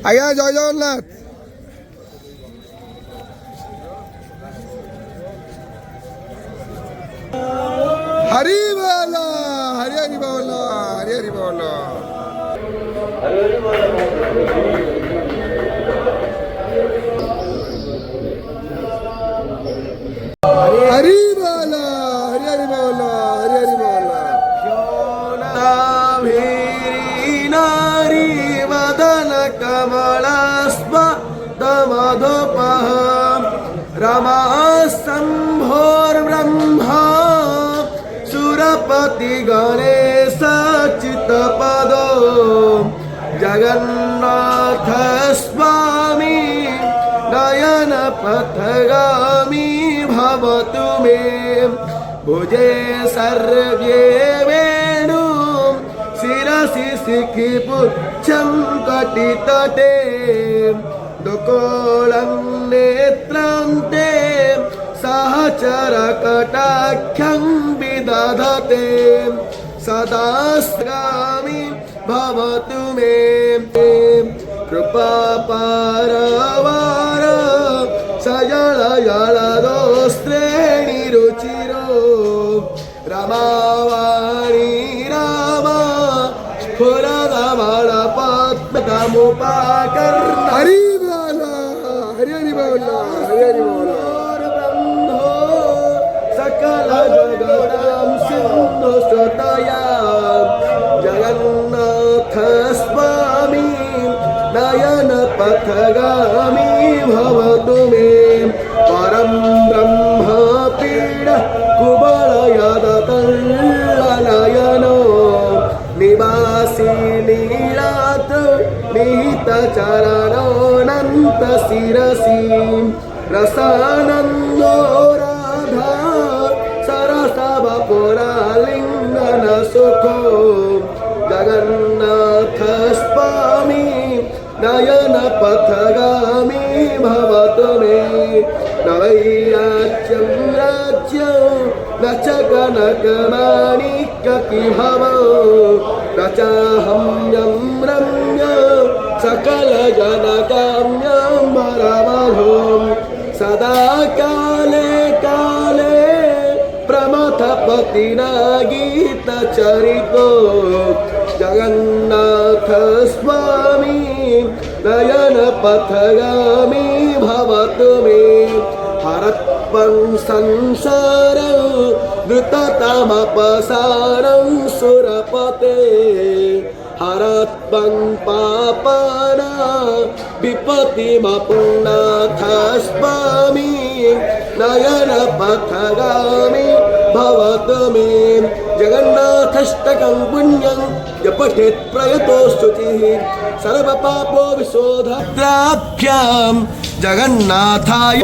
আজ্ঞা জয় জগন্নাথ। হরি বল, হরি হরি বল, হরি হরি বল। হরি বল, হরি হরি বল, হরি হরি বল। নারী মদন কমলাস্ম দমধোপহ রমা শম্ভোর ব্রহ্মা সুরপতি গণেশ চিত পদ জগন্নাথ স্বামী নয়ন পথগামী ভবতু মে ভুজে সর্বে বেণু শিরসি শিখি পুচ্ছং কটিতটে দুকোళং নেত্রান্তে সহচর কটাক্ষং বিদধতে সদাস্গামী ভবতু মে কৃপা পারবার সজল জলদোস্ত্রেণী রুচিরো রমাবাণী রামা স্ফুরদমল পদ্মముపాకర్ణ হরি বল, হরি হরি বল, হরি হরি বল। ব্রহ্মো সকল জগদাম সিন্ধু শ্রুতয়া জগন্নাথ স্বামী নয়ন পথগামী ভবতু মে পরম ব্রহ্ম পীড কুবলয়দতল্লনয়নো নিবাসী লীলাত নিহিত চরণোনন্ত শিরসি রসানন্দো রাধা সরসব পুরালিঙ্গন সুখো জগন্নাথ স্বামী নয়ন পথগামী ভবতু মে নৈরাজ্যং রাজ্যং न च कनकमाणिक्यकिभव न चाहम्यं रम्य सकलजनकाम्यं वरवधूं सदा काले काले प्रमथपतिना गीतचरितो जगन्नाथ स्वामी नयन पथगामी भवतु मे हरत्वं संसारं धृततमपसारं सुरपते हरत्वं पापना विपतिमपुनाथ स्वामी नयन पथगामी भवतु मे जगन्नाथष्टकं पुण्यं यपठेत् प्रयतो शुचिः सर्वपापो विशोधप्राभ्यां जगन्नाथाय।